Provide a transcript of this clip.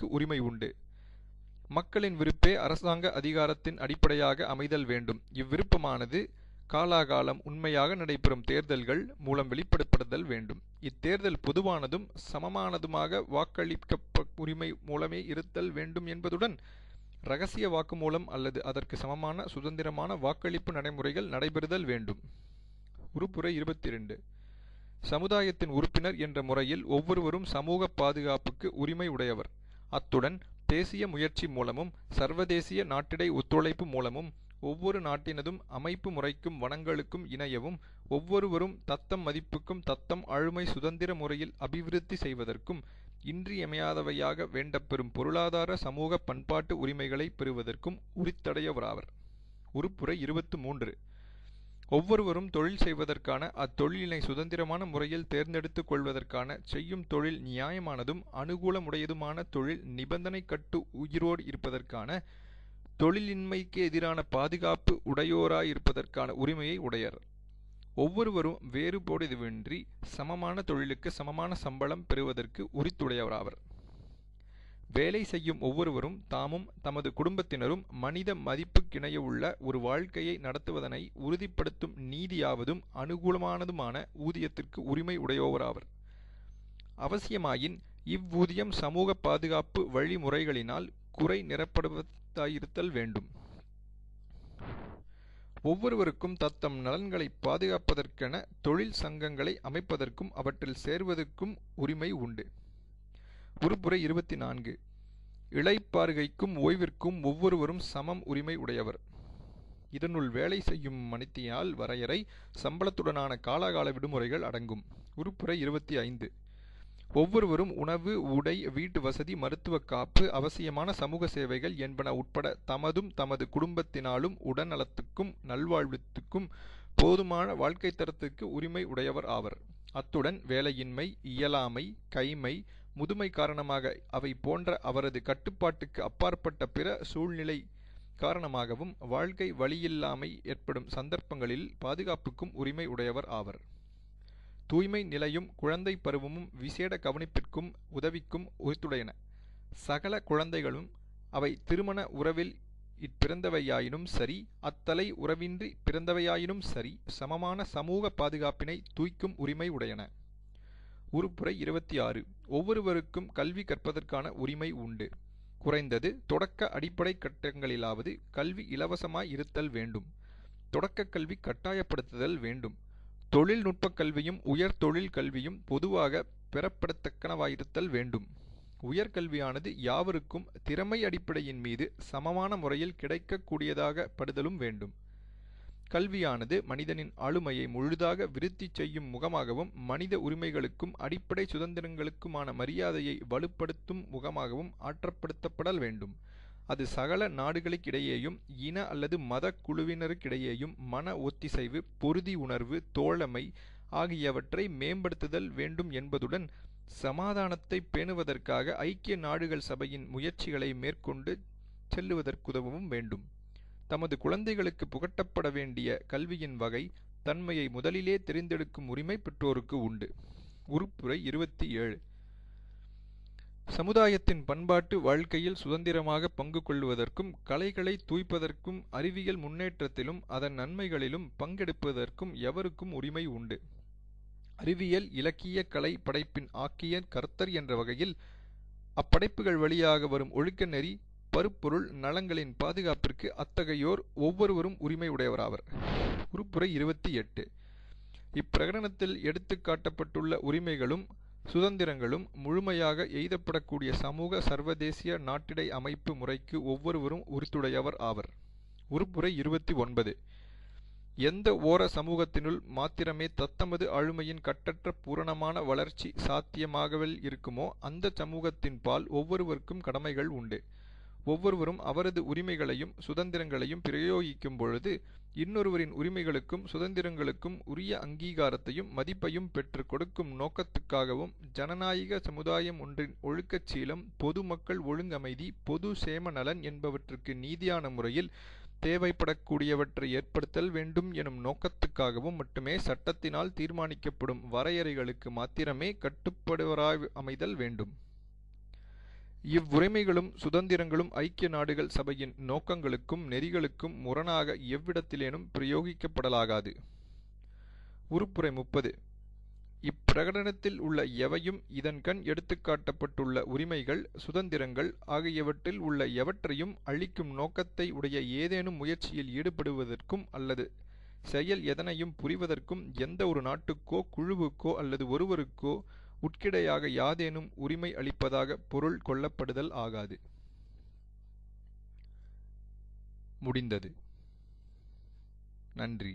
பெறுவதற்கு உரிமை உண்டு. மக்களின் விருப்பே அரசாங்க அதிகாரத்தின் அடிப்படையாக அமைதல் வேண்டும். இவ்விருப்பமானது காலாகாலம் உண்மையாக நடைபெறும் தேர்தல்கள் மூலம் வெளிப்படுத்தல் வேண்டும். இத்தேர்தல் பொதுவானதும் சமமானதுமாக வாக்களிக்க உரிமை மூலமே இருத்தல் வேண்டும் என்பதுடன் இரகசிய வாக்குமூலம் அல்லது அதற்கு சமமான சுதந்திரமான வாக்களிப்பு நடைமுறைகள் நடைபெறுதல் வேண்டும். உறுப்புரை 22. சமுதாயத்தின் உறுப்பினர் என்ற முறையில் ஒவ்வொருவரும் சமூக பாதுகாப்புக்கு உரிமை உடையவர். அத்துடன் தேசிய முயற்சி மூலமும் சர்வதேசிய நாட்டிடை ஒத்துழைப்பு மூலமும் ஒவ்வொரு நாட்டினதும் அமைப்பு முறைக்கும் வனங்களுக்கும் இணையவும் ஒவ்வொருவரும் தத்தம் மதிப்புக்கும் தத்தம் ஆளுமை சுதந்திர முறையில் அபிவிருத்தி செய்வதற்கும் இன்றியமையாதவையாக வேண்டப்பெறும் பொருளாதார சமூக பண்பாட்டு உரிமைகளை பெறுவதற்கும் உரித்தடையவராவர். உறுப்புரை 23. ஒவ்வொருவரும் தொழில் செய்வதற்கான அத்தொழிலினை சுதந்திரமான முறையில் தேர்ந்தெடுத்துக் கொள்வதற்கான செய்யும் தொழில் நியாயமானதும் அனுகூலமுடையதுமான தொழில் நிபந்தனை கட்டு உயிரோடு இருப்பதற்கான தொழிலின்மைக்கு எதிரான பாதுகாப்பு உடையோராயிருப்பதற்கான உரிமையை உடையர். ஒவ்வொருவரும் வேறுபாடின்றி சமமான தொழிலுக்கு சமமான சம்பளம் பெறுவதற்கு உரித்துடையவராவர். வேலை செய்யும் ஒவ்வொருவரும் தாமும் தமது குடும்பத்தினரும் மனித மதிப்புக்கிணையவுள்ள ஒரு வாழ்க்கையை நடத்துவதனை உறுதிப்படுத்தும் நீதியாவதும் அனுகூலமானதுமான ஊதியத்திற்கு உரிமை உடையோராவர். அவசியமாயின் இவ்வூதியம் சமூக பாதுகாப்பு வழிமுறைகளினால் குறை நிரப்படுவதாயிருத்தல் வேண்டும். ஒவ்வொருவருக்கும் தத்தம் நலன்களை பாதுகாப்பதற்கென தொழில் சங்கங்களை அமைப்பதற்கும் அவற்றில் சேர்வதற்கும் உரிமை உண்டு. உறுப்புரை 24. இளைப்பாறுகைக்கும் ஓய்விற்கும் ஒவ்வொருவரும் சமம் உரிமை உடையவர். இதனுள் வேலை செய்யும் மணித்தியால் வரையறை சம்பளத்துடனான காலாகால விடுமுறைகள் அடங்கும். உறுப்புரை 25. ஒவ்வொருவரும் உணவு, உடை, வீட்டு வசதி, மருத்துவ காப்பு, அவசியமான சமூக சேவைகள் என்பன உட்பட தமதும் தமது குடும்பத்தினாலும் உடல்நலத்துக்கும் நல்வாழ்வுக்கும் போதுமான வாழ்க்கை தரத்திற்கு உரிமை உடையவர் ஆவர். அத்துடன் வேலையின்மை, இயலாமை, கைமை, முதுமை காரணமாக அவை போன்ற அவரது கட்டுப்பாட்டுக்கு அப்பாற்பட்ட பிற சூழ்நிலை காரணமாகவும் வாழ்க்கை வழியில்லாமை ஏற்படும் சந்தர்ப்பங்களில் பாதுகாப்புக்கும் உரிமை உடையவர் ஆவர். தூய்மை நிலையும் குழந்தை பருவமும் விசேட கவனிப்பிற்கும் உதவிக்கும் உரித்துடையன. சகல குழந்தைகளும் அவை திருமண உறவில் பிறந்தவையாயினும் சரி, அத்தலை உறவின்றி பிறந்தவையாயினும் சரி, சமமான சமூக பாதுகாப்பினை தூய்க்கும் உரிமை உடையன. உறுப்புரை 26. ஒவ்வொருவருக்கும் கல்வி கற்பதற்கான உரிமை உண்டு. குறைந்தது தொடக்க அடிப்படை கட்டங்களிலாவது கல்வி இலவசமாய் இருத்தல் வேண்டும். தொடக்க கல்வி கட்டாயப்படுத்துதல் வேண்டும். தொழில்நுட்ப கல்வியும் உயர் தொழில் கல்வியும் பொதுவாக பெறப்படத்தக்கனவாயிருத்தல் வேண்டும். உயர்கல்வியானது யாவருக்கும் திறமை அடிப்படையின் மீது சமமான முறையில் கிடைக்கக்கூடியதாக படுதலும் வேண்டும். கல்வியானது மனிதனின் ஆளுமையை முழுதாக விருத்தி செய்யும் முகமாகவும் மனித உரிமைகளுக்கும் அடிப்படை சுதந்திரங்களுக்குமான மரியாதையை வலுப்படுத்தும் முகமாகவும் ஆற்றப்படுத்தப்படல் வேண்டும். அது சகல நாடுகளுக்கிடையேயும் இன அல்லது மத குழுவினருக்கிடையேயும் மன ஒத்திசைவு, பொருதி உணர்வு, தோழமை ஆகியவற்றை மேம்படுத்துதல் வேண்டும் என்பதுடன் சமாதானத்தை பேணுவதற்காக ஐக்கிய நாடுகள் சபையின் முயற்சிகளை மேற்கொண்டு செல்லுவதற்குதவும் வேண்டும். தமது குழந்தைகளுக்கு புகட்டப்பட வேண்டிய கல்வியின் வகை தன்மையை முதலிலே தெரிந்தெடுக்கும் உரிமை பெற்றோருக்கு உண்டு. உறுப்புரை 27. சமுதாயத்தின் பண்பாட்டு வாழ்க்கையில் சுதந்திரமாக பங்கு கொள்வதற்கும் கலைகளை தூய்ப்பதற்கும் அறிவியல் முன்னேற்றத்திலும் அதன் நன்மைகளிலும் பங்கெடுப்பதற்கும் எவருக்கும் உரிமை உண்டு. அறிவியல் இலக்கிய கலை படைப்பின் ஆக்கியர் கர்த்தர் என்ற வகையில் அப்படைப்புகள் வழியாக வரும் ஒழுக்க நெறி பருப்பொருள் நலங்களின் பாதுகாப்பிற்கு அத்தகையோர் ஒவ்வொருவரும் உரிமை உடையவராவர். உறுப்புரை 28. இப்பிரகடனத்தில் எடுத்து காட்டப்பட்டுள்ள உரிமைகளும் சுதந்திரங்களும் முழுமையாக எய்தப்படக்கூடிய சமூக சர்வதேசிய நாட்டிடை அமைப்பு முறைக்கு ஒவ்வொருவரும் உரித்துடையவர் ஆவர். உறுப்புரை 29. எந்த ஓர சமூகத்தினுள் மாத்திரமே தத்தமது ஆளுமையின் கட்டற்ற பூரணமான வளர்ச்சி சாத்தியமாகவில் இருக்குமோ அந்த சமூகத்தின் பால் ஒவ்வொருவருக்கும் கடமைகள் உண்டு. ஒவ்வொருவரும் அவரது உரிமைகளையும் சுதந்திரங்களையும் பிரயோகிக்கும் பொழுது இன்னொருவரின் உரிமைகளுக்கும் சுதந்திரங்களுக்கும் உரிய அங்கீகாரத்தையும் மதிப்பையும் பெற்று கொடுக்கும் நோக்கத்துக்காகவும் ஜனநாயக சமுதாயம் ஒன்றின் ஒழுக்கச் சீலம், பொதுமக்கள் ஒழுங்கமைதி, பொது சேம நலன் என்பவற்றுக்கு நீதியான முறையில் தேவைப்படக்கூடியவற்றை ஏற்படுத்தல் வேண்டும் எனும் நோக்கத்துக்காகவும் மட்டுமே சட்டத்தினால் தீர்மானிக்கப்படும் வரையறைகளுக்கு மாத்திரமே கட்டுப்படுவராய் அமைதல் வேண்டும். இவ்வுரிமைகளும் சுதந்திரங்களும் ஐக்கிய நாடுகள் சபையின் நோக்கங்களுக்கும் நெறிகளுக்கும் முரணாக எவ்விடத்திலேனும் பிரயோகிக்கப்படலாகாது. உறுப்புரை 30. இப்பிரகடனத்தில் உள்ள எவையும் இதன்கண் எடுத்துக்காட்டப்பட்டுள்ள உரிமைகள் சுதந்திரங்கள் ஆகியவற்றில் உள்ள எவற்றையும் அளிக்கும் நோக்கத்தை உடைய ஏதேனும் முயற்சியில் ஈடுபடுவதற்கும் அல்லது செயல் எதனையும் புரிவதற்கும் எந்த ஒரு நாட்டுக்கோ குழுவுக்கோ அல்லது ஒருவருக்கோ உட்கிடையாக யாதேனும் உரிமை அளிப்பதாக பொருள் கொள்ளப்படுதல் ஆகாது. முடிந்தது. நன்றி.